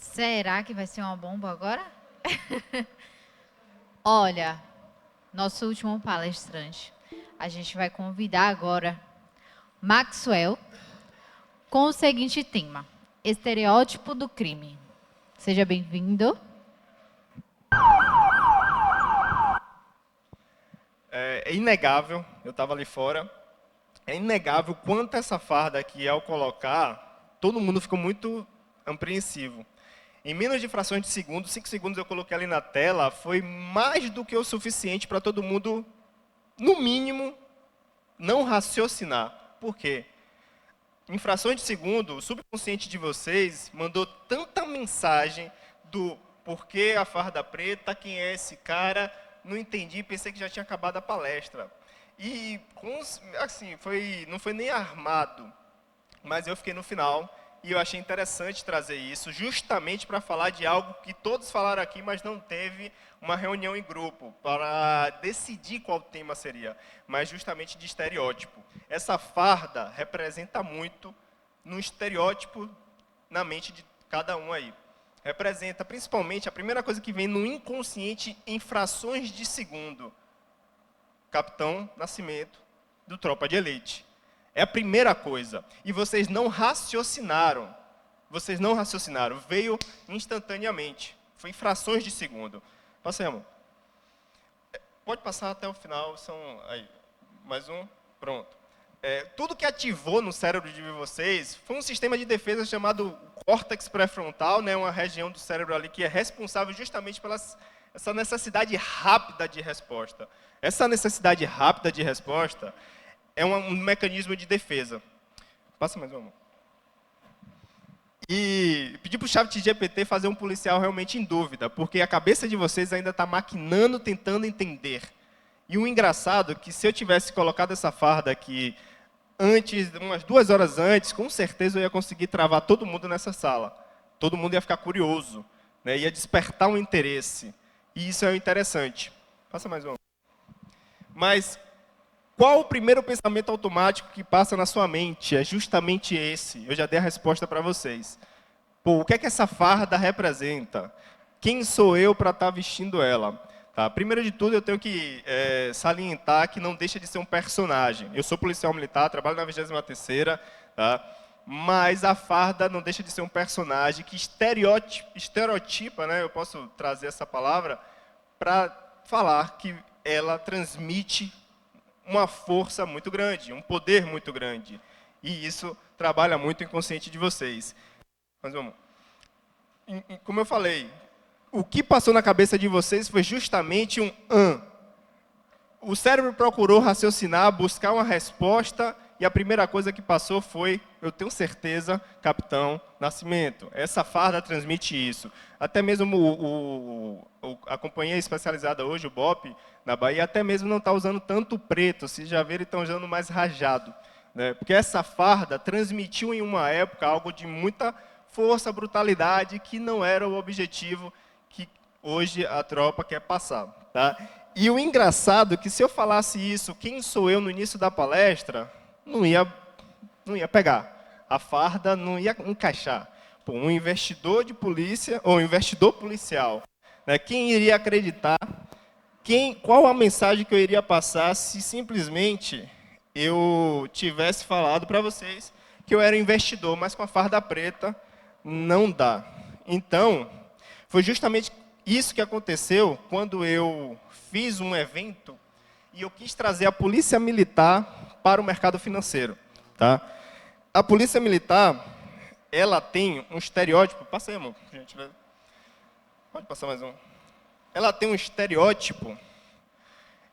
Será que vai ser uma bomba agora? Olha, nosso último palestrante. A gente vai convidar agora Maxwell com o seguinte tema: estereótipo do crime. Seja bem-vindo. É inegável, eu estava ali fora, é inegável quanto essa farda aqui, ao colocar, todo mundo ficou muito apreensivo. Em menos de frações de segundo, 5 segundos eu coloquei ali na tela, foi mais do que o suficiente para todo mundo, no mínimo, não raciocinar. Por quê? Em frações de segundo, o subconsciente de vocês mandou tanta mensagem do porquê a farda preta, quem é esse cara, não entendi, pensei que já tinha acabado a palestra. E, assim, não foi nem armado, mas eu fiquei no final e eu achei interessante trazer isso, justamente para falar de algo que todos falaram aqui, mas não teve uma reunião em grupo para decidir qual tema seria, mas justamente de estereótipo. Essa farda representa muito no estereótipo na mente de cada um aí. Representa principalmente a primeira coisa que vem no inconsciente em frações de segundo. Capitão Nascimento, do Tropa de Elite. É a primeira coisa. E vocês não raciocinaram. Vocês não raciocinaram. Veio instantaneamente. Foi em frações de segundo. Passemos. Pode passar até o final. São aí. Mais um. Pronto. Tudo que ativou no cérebro de vocês foi um sistema de defesa chamado córtex pré-frontal, né, uma região do cérebro ali que é responsável justamente pela essa necessidade rápida de resposta. Essa necessidade rápida de resposta é um mecanismo de defesa. Passa mais uma. E pedir para o ChatGPT fazer um policial realmente em dúvida, porque a cabeça de vocês ainda está maquinando, tentando entender. E o engraçado é que se eu tivesse colocado essa farda aqui antes, umas 2 horas antes, com certeza eu ia conseguir travar todo mundo nessa sala. Todo mundo ia ficar curioso, né? Ia despertar um interesse. E isso é interessante. Passa mais um. Mas qual o primeiro pensamento automático que passa na sua mente? É justamente esse. Eu já dei a resposta para vocês. Pô, o que é que essa farda representa? Quem sou eu para estar vestindo ela? Tá, primeiro de tudo, eu tenho que salientar que não deixa de ser um personagem. Eu sou policial militar, trabalho na 23ª, tá? Mas a farda não deixa de ser um personagem que estereotipa, né? Eu posso trazer essa palavra para falar que ela transmite uma força muito grande, um poder muito grande. E isso trabalha muito o inconsciente de vocês. Mas vamos. Como eu falei, o que passou na cabeça de vocês foi justamente um O cérebro procurou raciocinar, buscar uma resposta, e a primeira coisa que passou foi, eu tenho certeza, Capitão Nascimento. Essa farda transmite isso. Até mesmo a companhia especializada hoje, o BOP, na Bahia, até mesmo não está usando tanto preto, se já viram, estão usando mais rajado. Né? Porque essa farda transmitiu em uma época algo de muita força, brutalidade, que não era o objetivo que hoje a tropa quer passar. Tá? E o engraçado é que se eu falasse isso, quem sou eu no início da palestra, não ia pegar. A farda não ia encaixar. Pô, um investidor de polícia, ou um investidor policial, né, quem iria acreditar? Qual a mensagem que eu iria passar se simplesmente eu tivesse falado para vocês que eu era investidor, mas com a farda preta não dá. Então, foi justamente isso que aconteceu quando eu fiz um evento e eu quis trazer a polícia militar para o mercado financeiro. Tá? A polícia militar, ela tem um estereótipo... Passa aí, amor. Gente, pode passar mais um. Ela tem um estereótipo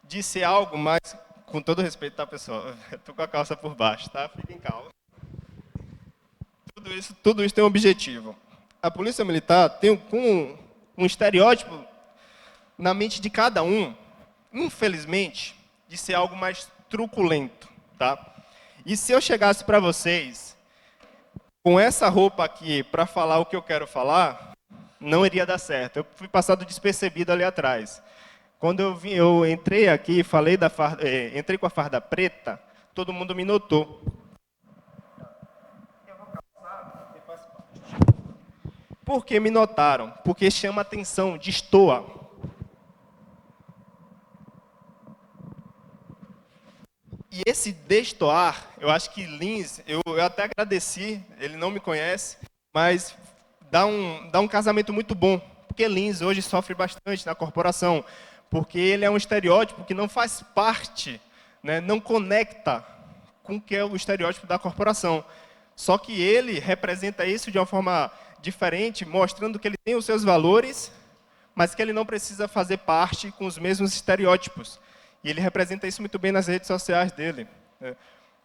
de ser algo mais... Com todo respeito, tá, pessoal? Estou com a calça por baixo, tá? Fiquem calmos. Tudo isso tem um objetivo. A polícia militar tem um estereótipo na mente de cada um, infelizmente, de ser algo mais truculento, tá? E se eu chegasse para vocês com essa roupa aqui para falar o que eu quero falar, não iria dar certo. Eu fui passado despercebido ali atrás. Quando eu entrei aqui, falei entrei com a farda preta, todo mundo me notou. Por que me notaram? Porque chama atenção, destoa. E esse destoar, eu acho que Lins, eu até agradeci, ele não me conhece, mas dá um casamento muito bom. Porque Lins hoje sofre bastante na corporação, porque ele é um estereótipo que não faz parte, né, não conecta com o que é o estereótipo da corporação. Só que ele representa isso de uma forma diferente, mostrando que ele tem os seus valores, mas que ele não precisa fazer parte com os mesmos estereótipos. E ele representa isso muito bem nas redes sociais dele.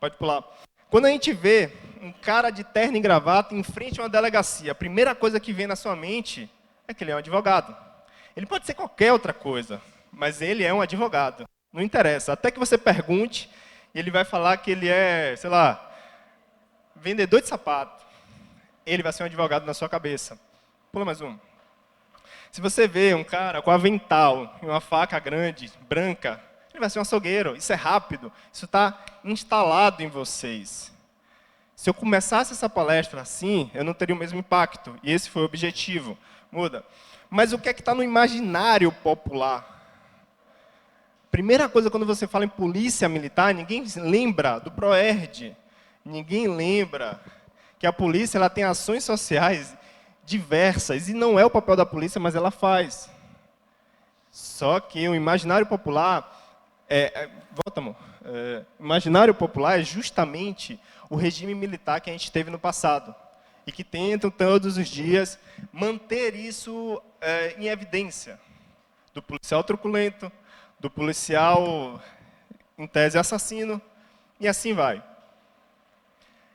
Pode pular. Quando a gente vê um cara de terno e gravata em frente a uma delegacia, a primeira coisa que vem na sua mente é que ele é um advogado. Ele pode ser qualquer outra coisa, mas ele é um advogado. Não interessa. Até que você pergunte, ele vai falar que ele é, sei lá, vendedor de sapato. Ele vai ser um advogado na sua cabeça. Pula mais um. Se você vê um cara com avental e uma faca grande, branca, ele vai ser um açougueiro. Isso é rápido. Isso está instalado em vocês. Se eu começasse essa palestra assim, eu não teria o mesmo impacto. E esse foi o objetivo. Muda. Mas o que é que está no imaginário popular? Primeira coisa, quando você fala em polícia militar, ninguém lembra do PROERD. Ninguém lembra que a polícia ela tem ações sociais diversas. E não é o papel da polícia, mas ela faz. Só que o imaginário popular... volta, amor. Imaginário popular é justamente o regime militar que a gente teve no passado. E que tentam todos os dias manter isso em evidência. Do policial truculento, do policial, em tese, assassino, e assim vai.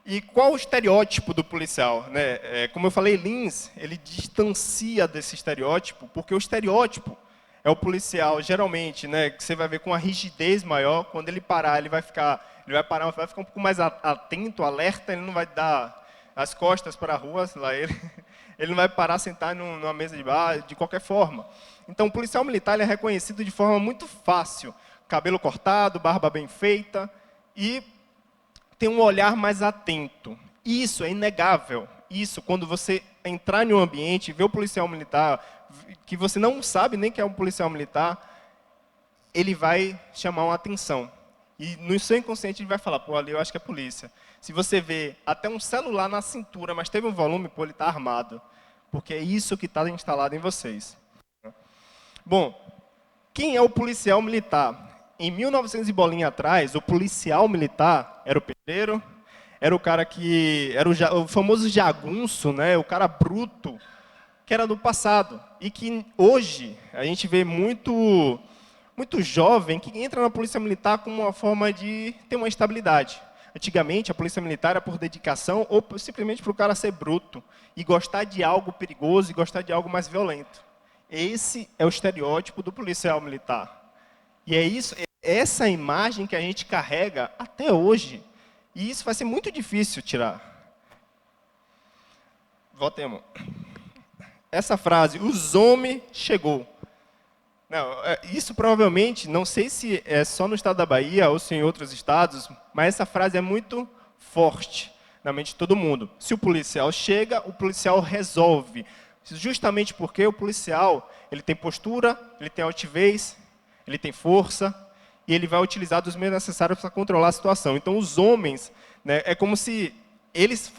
E qual o estereótipo do policial? Né? Como eu falei, Lins, ele distancia desse estereótipo, porque o estereótipo é o policial, geralmente, né, que você vai ver com uma rigidez maior, quando ele parar, ele vai ficar um pouco mais atento, alerta, ele não vai dar as costas para a rua, sei lá, ele não vai parar, sentar numa mesa de bar, de qualquer forma. Então, o policial militar ele é reconhecido de forma muito fácil, cabelo cortado, barba bem feita, e tem um olhar mais atento. Isso é inegável. Isso, quando você entrar em um ambiente, ver o policial militar, que você não sabe nem que é um policial militar, ele vai chamar uma atenção. E no seu inconsciente ele vai falar, pô, ali eu acho que é polícia. Se você vê até um celular na cintura, mas teve um volume, pô, ele está armado. Porque é isso que está instalado em vocês. Bom, quem é o policial militar? Em 1900 e bolinha atrás, o policial militar era o pedreiro, era o cara que... era o famoso jagunço, né? O cara bruto, que era do passado. E que hoje a gente vê muito jovem que entra na polícia militar como uma forma de ter uma estabilidade. Antigamente, a polícia militar era por dedicação ou simplesmente para o cara ser bruto e gostar de algo perigoso e gostar de algo mais violento. Esse é o estereótipo do policial militar. E é essa imagem que a gente carrega até hoje. E isso vai ser muito difícil tirar. Voltemos. Essa frase, os homens chegou. Não, isso provavelmente, não sei se é só no estado da Bahia ou se em outros estados, mas essa frase é muito forte na mente de todo mundo. Se o policial chega, o policial resolve. Justamente porque o policial ele tem postura, ele tem altivez, ele tem força, e ele vai utilizar dos meios necessários para controlar a situação. Então, os homens, né, é como se eles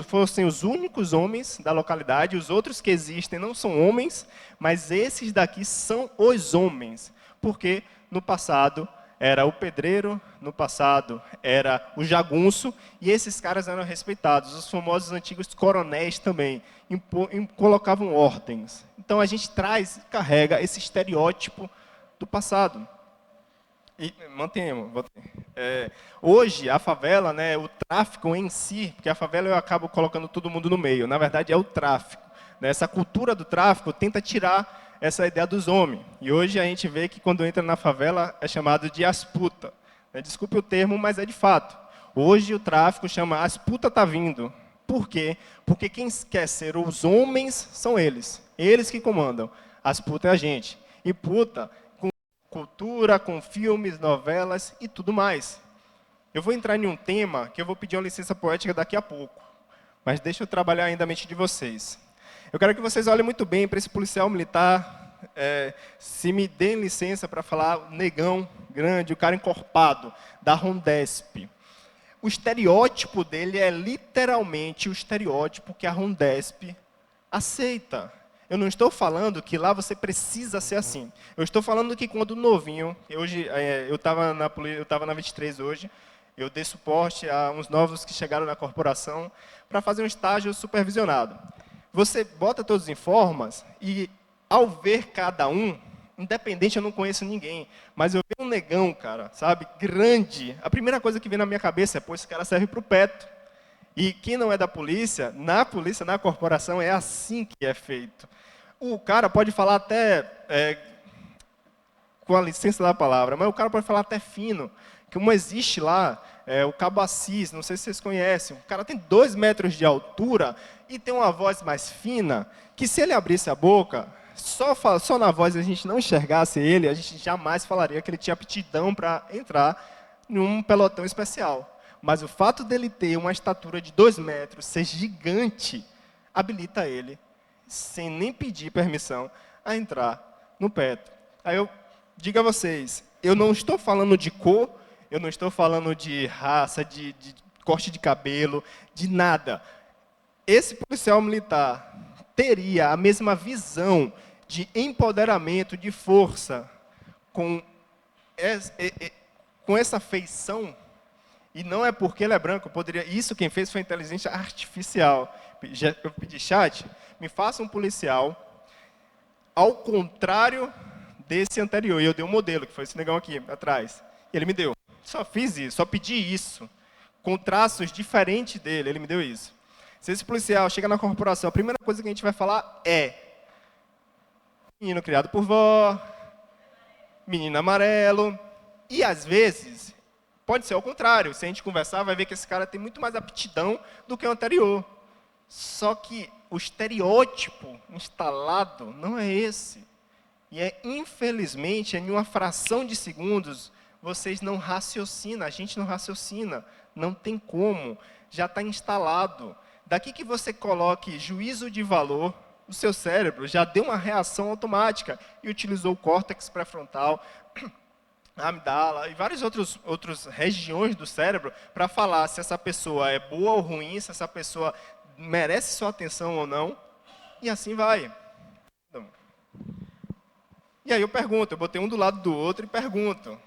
fossem os únicos homens da localidade, os outros que existem não são homens, mas esses daqui são os homens. Porque no passado era o pedreiro, no passado era o jagunço, e esses caras eram respeitados. Os famosos antigos coronéis também colocavam ordens. Então a gente carrega esse estereótipo do passado. E mantenhamos. Hoje, a favela, né, o tráfico em si, porque a favela eu acabo colocando todo mundo no meio, na verdade é o tráfico. Né, essa cultura do tráfico tenta tirar essa ideia dos homens. E hoje a gente vê que quando entra na favela é chamado de as puta. Desculpe o termo, mas é de fato. Hoje o tráfico chama as puta tá vindo. Por quê? Porque quem quer ser os homens são eles. Eles que comandam. As puta é a gente. E puta... cultura, com filmes, novelas e tudo mais. Eu vou entrar em um tema que eu vou pedir uma licença poética daqui a pouco, mas deixa eu trabalhar ainda a mente de vocês. Eu quero que vocês olhem muito bem para esse policial militar, se me deem licença para falar, o negão grande, o cara encorpado, da Rondesp. O estereótipo dele é literalmente o estereótipo que a Rondesp aceita. Eu não estou falando que lá você precisa ser assim. Eu estou falando que quando novinho, hoje eu estava na 23 hoje, eu dei suporte a uns novos que chegaram na corporação para fazer um estágio supervisionado. Você bota todos os informas e, ao ver cada um, independente, eu não conheço ninguém, mas eu vejo um negão, cara, sabe, grande. A primeira coisa que vem na minha cabeça é, pô, esse cara serve para o Petro. E quem não é da polícia, na corporação, é assim que é feito. O cara pode falar até, com a licença da palavra, mas o cara pode falar até fino, que como existe lá, o Cabo Assis, não sei se vocês conhecem, o cara tem 2 metros de altura e tem uma voz mais fina, que se ele abrisse a boca, só na voz a gente não enxergasse ele, a gente jamais falaria que ele tinha aptidão para entrar num pelotão especial. Mas o fato dele ter uma estatura de 2 metros, ser gigante, habilita ele, sem nem pedir permissão, a entrar no Petro. Aí eu digo a vocês, eu não estou falando de cor, eu não estou falando de raça, de corte de cabelo, de nada. Esse policial militar teria a mesma visão de empoderamento, de força, com essa feição, e não é porque ele é branco, isso quem fez foi a inteligência artificial. Eu pedi, chat, me faça um policial ao contrário desse anterior. E eu dei um modelo, que foi esse negão aqui, atrás. E ele me deu. Só fiz isso, só pedi isso. Com traços diferentes dele, ele me deu isso. Se esse policial chega na corporação, a primeira coisa que a gente vai falar é menino criado por vó, menino amarelo. E, às vezes, pode ser ao contrário. Se a gente conversar, vai ver que esse cara tem muito mais aptidão do que o anterior. Só que o estereótipo instalado não é esse. E, infelizmente, em uma fração de segundos, vocês não raciocinam, a gente não raciocina. Não tem como. Já está instalado. Daqui que você coloque juízo de valor, o seu cérebro já deu uma reação automática e utilizou o córtex pré-frontal, a amígdala e várias outras regiões do cérebro para falar se essa pessoa é boa ou ruim, se essa pessoa merece sua atenção ou não, e assim vai. E aí eu pergunto, eu botei um do lado do outro e pergunto.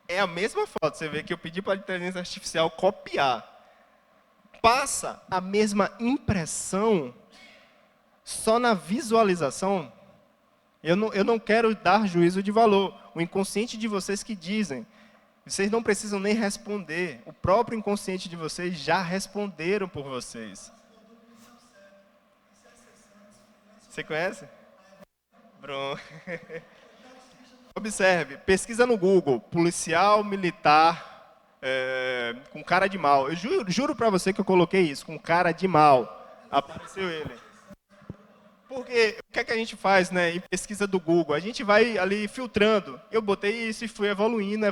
É a mesma foto, você vê que eu pedi para a inteligência artificial copiar. Passa a mesma impressão só na visualização. Eu não quero dar juízo de valor. O inconsciente de vocês que dizem. Vocês não precisam nem responder. O próprio inconsciente de vocês já responderam por vocês. Você conhece? Bruno. Observe, pesquisa no Google, policial militar com cara de mal. Eu juro para você que eu coloquei isso, com cara de mal. Apareceu ele. Porque o que é que a gente faz, né, em pesquisa do Google? A gente vai ali filtrando. Eu botei isso e fui evoluindo,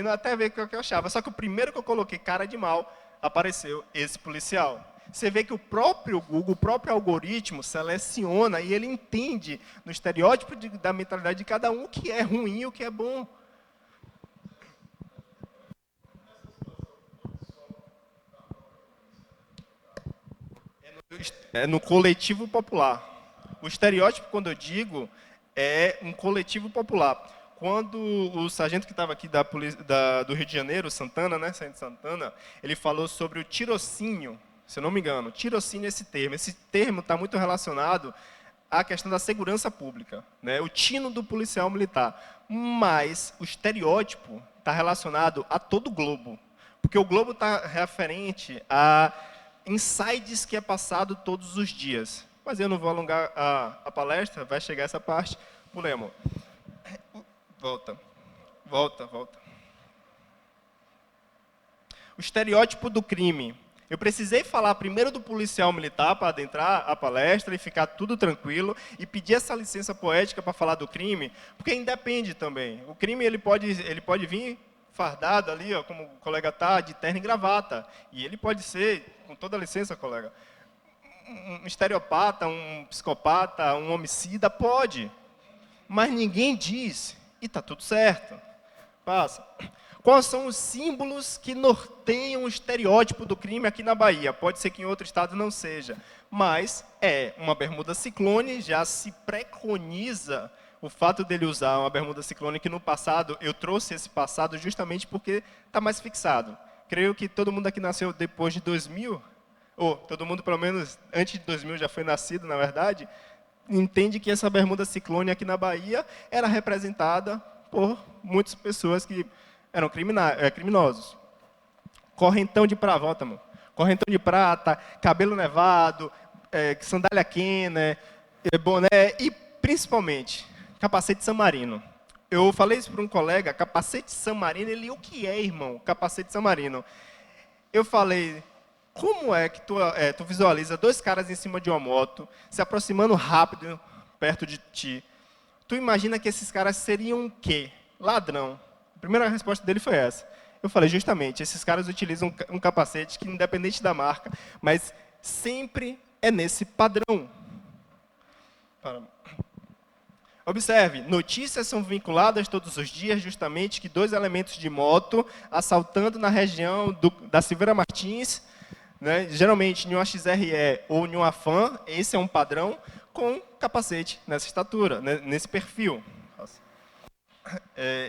até ver o que eu achava. Só que o primeiro que eu coloquei, cara de mal, apareceu esse policial. Você vê que o próprio Google, o próprio algoritmo, seleciona e ele entende no estereótipo da mentalidade de cada um o que é ruim e o que é bom. É no coletivo popular. O estereótipo, quando eu digo, é um coletivo popular. Quando o sargento que estava aqui do Rio de Janeiro, Santana, né, Sargento Santana, ele falou sobre o tirocínio, se eu não me engano. Tirocínio é esse termo. Esse termo está muito relacionado à questão da segurança pública, né, o tino do policial militar. Mas o estereótipo está relacionado a todo o globo. Porque o globo está referente a insights que é passado todos os dias. Mas eu não vou alongar a palestra, vai chegar essa parte. Pulemos. Volta. O estereótipo do crime. Eu precisei falar primeiro do policial militar para adentrar a palestra e ficar tudo tranquilo e pedir essa licença poética para falar do crime, porque independe também. O crime ele pode vir fardado ali, ó, como o colega está, de terno e gravata. E ele pode ser, com toda a licença, colega, um estereopata, um psicopata, um homicida? Pode. Mas ninguém diz, e está tudo certo. Passa. Quais são os símbolos que norteiam o estereótipo do crime aqui na Bahia? Pode ser que em outro estado não seja, mas é uma bermuda ciclone, já se preconiza o fato dele usar uma bermuda ciclone, que no passado, eu trouxe esse passado justamente porque está mais fixado. Creio que todo mundo aqui nasceu depois de 2000, ou todo mundo pelo menos antes de 2000 já foi nascido, na verdade, entende que essa bermuda ciclone aqui na Bahia era representada por muitas pessoas que eram criminosos. Correntão de prata, volta, amor. Correntão de prata, cabelo nevado, sandália Kenner, boné e, principalmente, capacete San Marino. Eu falei isso para um colega, capacete San Marino, ele, o que é, irmão, capacete San Marino? Eu falei, como é que tu visualiza dois caras em cima de uma moto, se aproximando rápido, perto de ti? Tu imagina que esses caras seriam o quê? Ladrão. A primeira resposta dele foi essa. Eu falei, justamente, esses caras utilizam um capacete que, independente da marca, mas sempre é nesse padrão. Observe, notícias são vinculadas todos os dias, justamente, que dois elementos de moto assaltando na região da Silveira Martins, né, geralmente em uma XRE ou em uma Fan, esse é um padrão, com capacete nessa estatura, né, nesse perfil.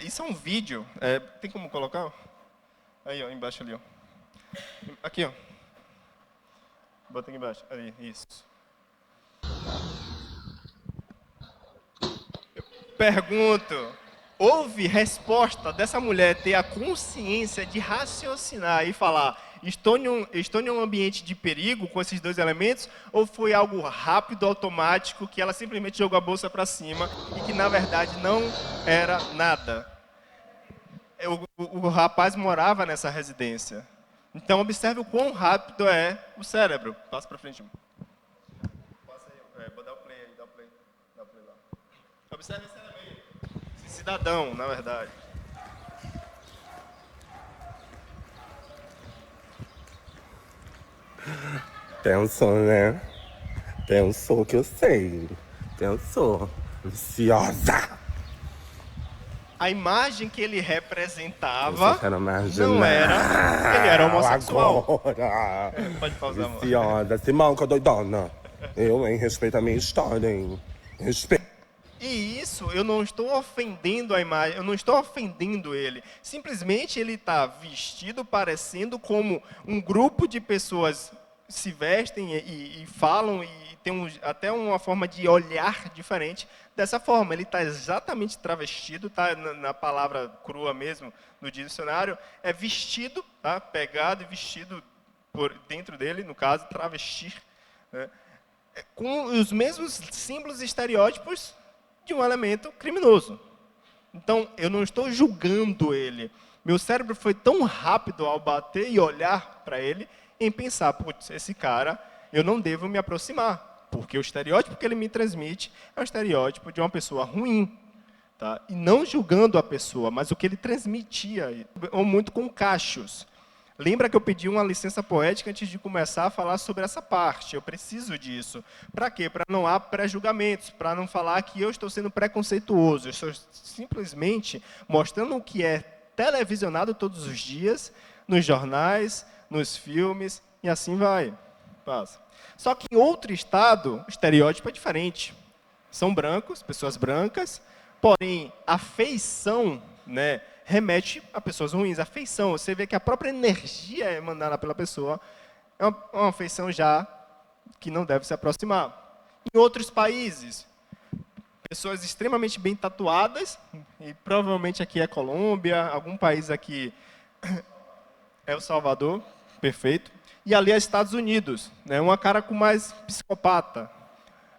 Isso é um vídeo, tem como colocar? Aí, ó, embaixo ali, ó. Aqui, ó. Bota aqui embaixo, aí, isso. Eu pergunto, houve resposta dessa mulher ter a consciência de raciocinar e falar, estou em um ambiente de perigo com esses dois elementos, ou foi algo rápido, automático, que ela simplesmente jogou a bolsa para cima e que, na verdade, não era nada? O rapaz morava nessa residência. Então, observe o quão rápido é o cérebro. Passa para frente. Passa aí. Vou dar o play aí. Dá o play lá. Observe esse elemento. Esse cidadão, na verdade. Pensou, né? Pensou que eu sei. Pensou. Viciosa. A imagem que ele representava não era... Ele era homossexual. Agora. Pode pausar, amor. Viciosa. Simonca doidona. Eu, hein? Respeita a minha história, hein? Respeita. E isso, eu não estou ofendendo a imagem, eu não estou ofendendo ele. Simplesmente ele está vestido parecendo como um grupo de pessoas se vestem e falam e tem até uma forma de olhar diferente dessa forma. Ele está exatamente travestido, está na palavra crua mesmo, no dicionário, é vestido, tá? Pegado e vestido por dentro dele, no caso, travestir, né? Com os mesmos símbolos e estereótipos de um elemento criminoso. Então, eu não estou julgando ele. Meu cérebro foi tão rápido ao bater e olhar para ele em pensar, putz, esse cara, eu não devo me aproximar, porque o estereótipo que ele me transmite é um estereótipo de uma pessoa ruim. Tá? E não julgando a pessoa, mas o que ele transmitia, ou muito com cachos. Lembra que eu pedi uma licença poética antes de começar a falar sobre essa parte. Eu preciso disso. Para quê? Para não há pré-julgamentos, para não falar que eu estou sendo preconceituoso. Eu estou simplesmente mostrando o que é televisionado todos os dias, nos jornais, nos filmes, e assim vai. Passa. Só que em outro estado, o estereótipo é diferente. São brancos, pessoas brancas, porém, a feição, né, remete a pessoas ruins. A feição, você vê que a própria energia emanada pela pessoa é uma feição já que não deve se aproximar. Em outros países, pessoas extremamente bem tatuadas, e provavelmente aqui é Colômbia, algum país aqui é El Salvador, perfeito, e ali é Estados Unidos, né, uma cara com mais psicopata.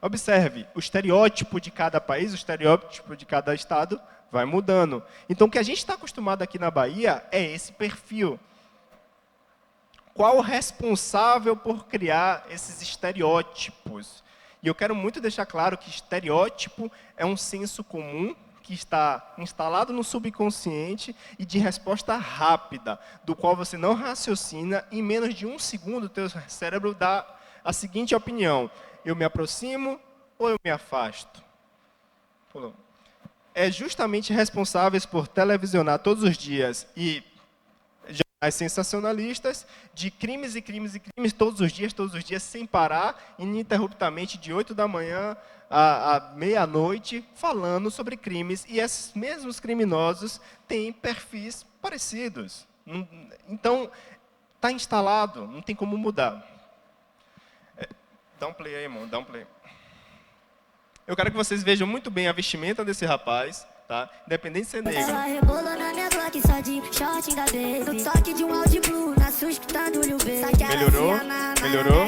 Observe, o estereótipo de cada país, o estereótipo de cada estado vai mudando. Então, o que a gente está acostumado aqui na Bahia é esse perfil. Qual o responsável por criar esses estereótipos? E eu quero muito deixar claro que estereótipo é um senso comum que está instalado no subconsciente e de resposta rápida, do qual você não raciocina, em menos de um segundo o teu cérebro dá a seguinte opinião: eu me aproximo ou eu me afasto? É justamente responsáveis por televisionar todos os dias e jornais sensacionalistas de crimes e crimes e crimes todos os dias, sem parar, ininterruptamente, de 8 da manhã à meia-noite, falando sobre crimes. E esses mesmos criminosos têm perfis parecidos. Então, está instalado, não tem como mudar. Dá um play aí, irmão, dá um play. Eu quero que vocês vejam muito bem a vestimenta desse rapaz, tá? Independente de ser negro. Ela rebolou na minha Glock só de short da baby. No toque de um Audi Blue, na sua escutando o baby. Melhorou? Melhorou?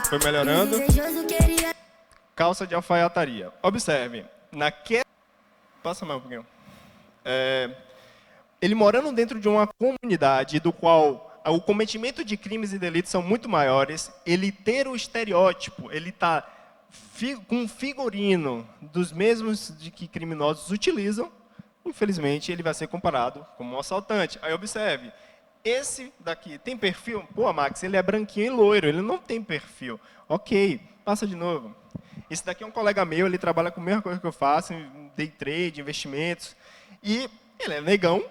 Foi melhorando? Calça de alfaiataria. Observe, naquela... Passa mais um pouquinho. Ele morando dentro de uma comunidade do qual o cometimento de crimes e delitos são muito maiores, ele ter o estereótipo, ele está com um figurino dos mesmos de que criminosos utilizam, infelizmente ele vai ser comparado como um assaltante. Aí observe, esse daqui tem perfil? Pô, Max, ele é branquinho e loiro, ele não tem perfil. Ok, passa de novo. Esse daqui é um colega meu, ele trabalha com a mesma coisa que eu faço, em day trade, investimentos, e ele é negão.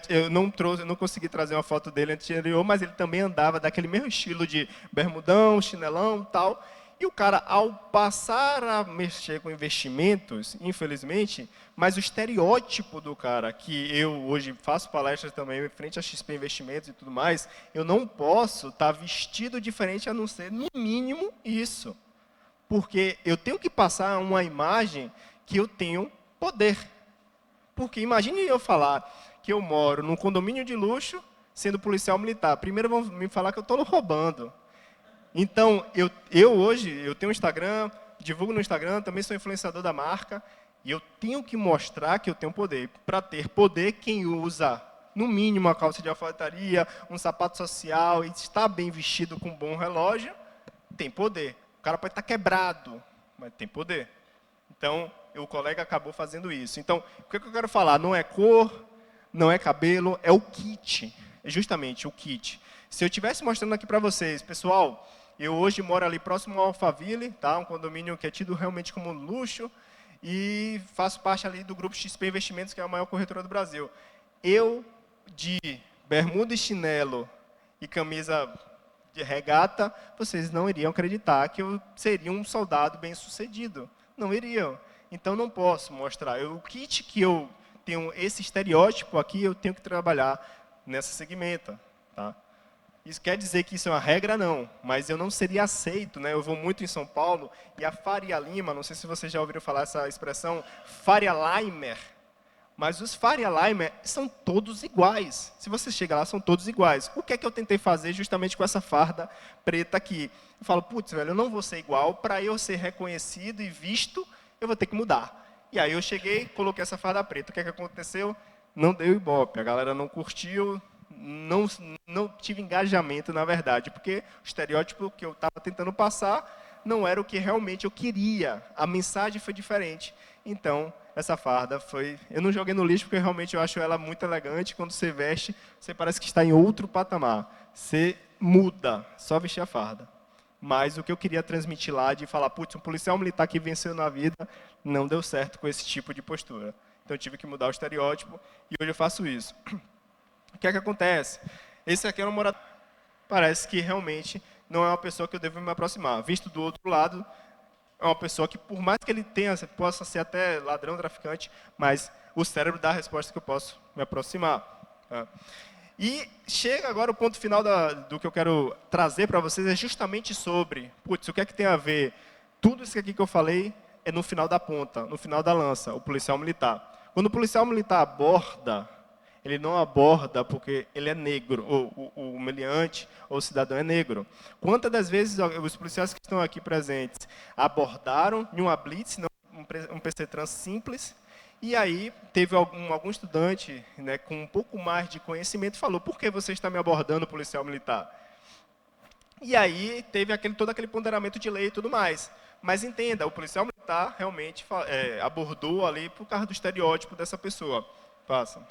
Eu não consegui trazer uma foto dele anterior, mas ele também andava daquele mesmo estilo de bermudão, chinelão e tal. E o cara, ao passar a mexer com investimentos, infelizmente, mas o estereótipo do cara, que eu hoje faço palestras também frente a XP Investimentos e tudo mais, eu não posso estar vestido diferente a não ser, no mínimo, isso. Porque eu tenho que passar uma imagem que eu tenho poder. Porque imagine eu falar que eu moro num condomínio de luxo, sendo policial militar. Primeiro vão me falar que eu estou roubando. Então, hoje, eu tenho um Instagram, divulgo no Instagram, também sou influenciador da marca, e eu tenho que mostrar que eu tenho poder. Para ter poder, quem usa, no mínimo, uma calça de alfaiataria, um sapato social, e está bem vestido com um bom relógio, tem poder. O cara pode estar quebrado, mas tem poder. Então, o colega acabou fazendo isso. Então, o que eu quero falar? Não é cor, não é cabelo, é o kit. É justamente o kit. Se eu estivesse mostrando aqui para vocês, pessoal, eu hoje moro ali próximo ao Alphaville, tá? Um condomínio que é tido realmente como luxo, e faço parte ali do grupo XP Investimentos, que é a maior corretora do Brasil. Eu, de bermuda e chinelo e camisa de regata, vocês não iriam acreditar que eu seria um soldado bem-sucedido. Não iriam. Então, não posso mostrar. O kit que eu tenho, esse estereótipo aqui, eu tenho que trabalhar nessa segmenta, tá? Isso quer dizer que isso é uma regra? Não, mas eu não seria aceito, né? Eu vou muito em São Paulo, e a Faria Lima, não sei se vocês já ouviram falar essa expressão, Faria Limer, mas os Faria Limer são todos iguais. Se você chega lá, são todos iguais. O que é que eu tentei fazer justamente com essa farda preta aqui? Eu falo, putz, velho, eu não vou ser igual, para eu ser reconhecido e visto, eu vou ter que mudar. E aí eu cheguei, coloquei essa farda preta. O que é que aconteceu? Não deu ibope, a galera não curtiu, não tive engajamento, na verdade, porque o estereótipo que eu estava tentando passar não era o que realmente eu queria. A mensagem foi diferente. Então, essa farda foi... Eu não joguei no lixo, porque realmente eu acho ela muito elegante. Quando você veste, você parece que está em outro patamar. Você muda, só vestir a farda. Mas o que eu queria transmitir lá, de falar, putz, um policial militar que venceu na vida, não deu certo com esse tipo de postura. Então, eu tive que mudar o estereótipo, e hoje eu faço isso. O que é que acontece? Esse aqui é um morador. Parece que realmente não é uma pessoa que eu devo me aproximar. Visto do outro lado, é uma pessoa que, por mais que ele tenha, possa ser até ladrão, traficante, mas o cérebro dá a resposta que eu posso me aproximar. Tá? E chega agora o ponto final do que eu quero trazer para vocês, é justamente sobre, putz, o que é que tem a ver? Tudo isso aqui que eu falei é no final da ponta, no final da lança, o policial militar. Quando o policial militar aborda, ele não aborda porque ele é negro, ou o meliante ou o cidadão é negro. Quantas das vezes os policiais que estão aqui presentes abordaram em uma blitz, um PC trans simples, e aí teve algum estudante, né, com um pouco mais de conhecimento, falou, por que você está me abordando, policial militar? E aí teve todo aquele ponderamento de lei e tudo mais. Mas entenda, o policial militar realmente abordou ali por causa do estereótipo dessa pessoa. Passa.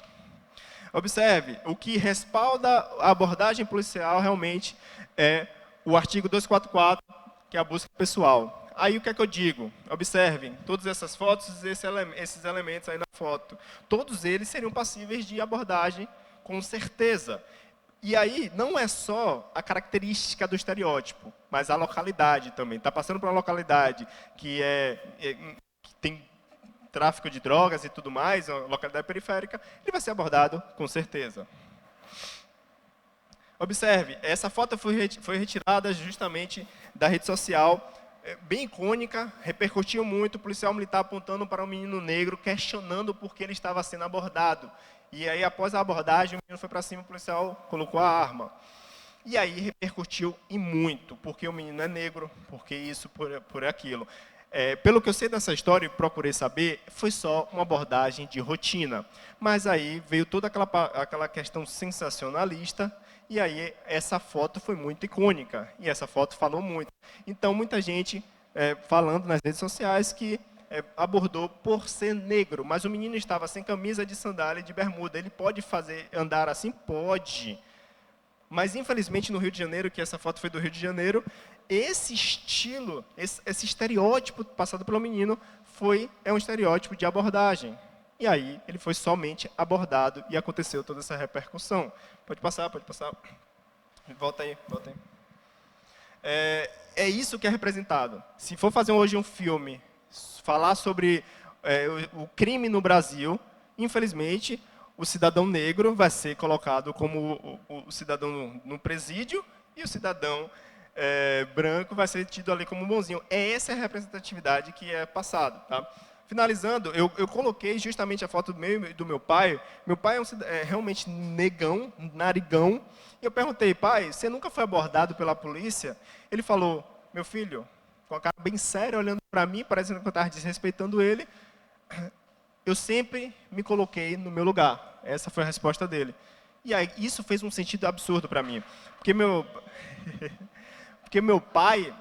Observe, o que respalda a abordagem policial realmente é o artigo 244 que é a busca pessoal. Aí o que é que eu digo? Observem, todas essas fotos, esses elementos aí na foto, todos eles seriam passíveis de abordagem, com certeza. E aí, não é só a característica do estereótipo, mas a localidade também. Está passando por uma localidade que tem tráfico de drogas e tudo mais, uma localidade periférica, ele vai ser abordado com certeza. Observe, essa foto foi retirada justamente da rede social, bem icônica, repercutiu muito, o policial militar apontando para um menino negro, questionando por que ele estava sendo abordado. E aí, após a abordagem, o menino foi para cima, o policial colocou a arma. E aí repercutiu e muito, porque o menino é negro, porque isso, por aquilo. Pelo que eu sei dessa história e procurei saber, foi só uma abordagem de rotina. Mas aí veio toda aquela questão sensacionalista, e aí essa foto foi muito icônica, e essa foto falou muito. Então, muita gente falando nas redes sociais que abordou por ser negro, mas o menino estava sem camisa, de sandália e de bermuda. Ele pode andar assim? Pode. Mas, infelizmente, no Rio de Janeiro, que essa foto foi do Rio de Janeiro, esse estilo, esse estereótipo passado pelo menino é um estereótipo de abordagem. E aí, ele foi somente abordado e aconteceu toda essa repercussão. Pode passar, pode passar. Volta aí, volta aí. É isso que é representado. Se for fazer hoje um filme, falar sobre o crime no Brasil, infelizmente, o cidadão negro vai ser colocado como o cidadão no presídio e o cidadão branco vai ser tido ali como bonzinho. Essa é a representatividade que é passada. Tá? Finalizando, eu coloquei justamente a foto do meu e do meu pai. Meu pai é realmente negão, narigão. E eu perguntei, pai, você nunca foi abordado pela polícia? Ele falou, meu filho, com a cara bem séria, olhando para mim, parecendo que eu estava desrespeitando ele, eu sempre me coloquei no meu lugar. Essa foi a resposta dele. E aí, isso fez um sentido absurdo para mim. Porque meu pai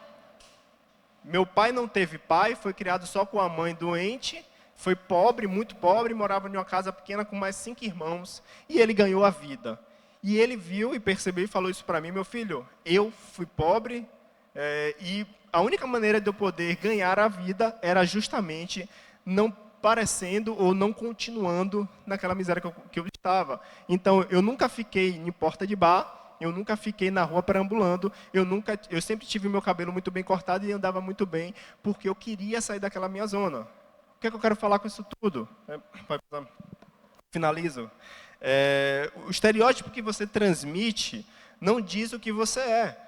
não teve pai, foi criado só com a mãe doente, foi pobre, muito pobre, morava em uma casa pequena com mais 5 irmãos, e ele ganhou a vida. E ele viu e percebeu e falou isso para mim, meu filho, eu fui pobre, e a única maneira de eu poder ganhar a vida era justamente não parecendo ou não continuando naquela miséria que eu estava. Então, eu nunca fiquei em porta de bar, eu nunca fiquei na rua perambulando, eu sempre tive meu cabelo muito bem cortado e andava muito bem, porque eu queria sair daquela minha zona. O que é que eu quero falar com isso tudo? Finalizo. O estereótipo que você transmite não diz o que você é.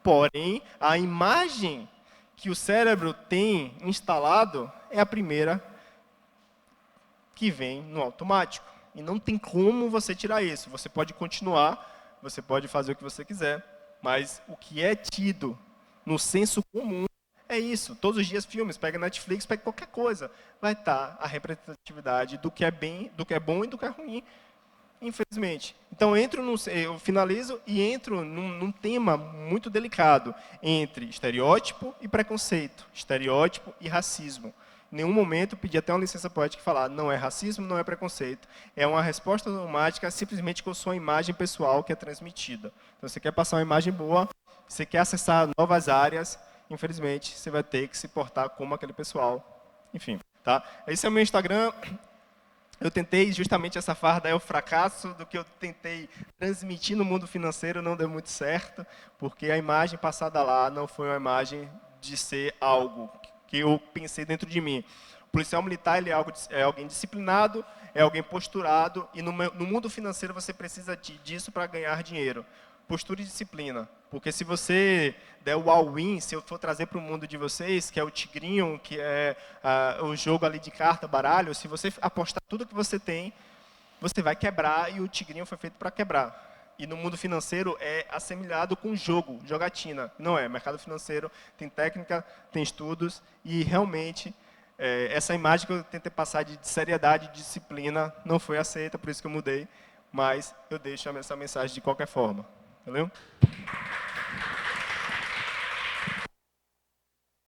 Porém, a imagem que o cérebro tem instalado é a primeira que vem no automático. E não tem como você tirar isso. Você pode continuar, você pode fazer o que você quiser, mas o que é tido no senso comum é isso. Todos os dias filmes, pega Netflix, pega qualquer coisa, vai estar a representatividade do que é bom e do que é ruim, infelizmente. Então, eu finalizo e entro num tema muito delicado entre estereótipo e preconceito, estereótipo e racismo. Em nenhum momento pedi até uma licença poética e falar, não é racismo, não é preconceito. É uma resposta automática simplesmente com sua imagem pessoal que é transmitida. Então, você quer passar uma imagem boa, você quer acessar novas áreas, infelizmente, você vai ter que se portar como aquele pessoal. Enfim, tá? Esse é o meu Instagram. Eu tentei justamente essa farda, é o fracasso do que eu tentei transmitir no mundo financeiro, não deu muito certo, porque a imagem passada lá não foi uma imagem de ser algo que eu pensei dentro de mim. O policial militar ele é alguém disciplinado, é alguém posturado, e no mundo financeiro você precisa disso para ganhar dinheiro. Postura e disciplina. Porque se você der o all-in, se eu for trazer para o mundo de vocês, que é o tigrinho, que é o jogo ali de carta, baralho, se você apostar tudo que você tem, você vai quebrar, e o tigrinho foi feito para quebrar. E no mundo financeiro é assemelhado com jogo, jogatina. Não é, mercado financeiro tem técnica, tem estudos, e realmente essa imagem que eu tentei passar de seriedade e disciplina não foi aceita, por isso que eu mudei, mas eu deixo essa mensagem de qualquer forma. Valeu?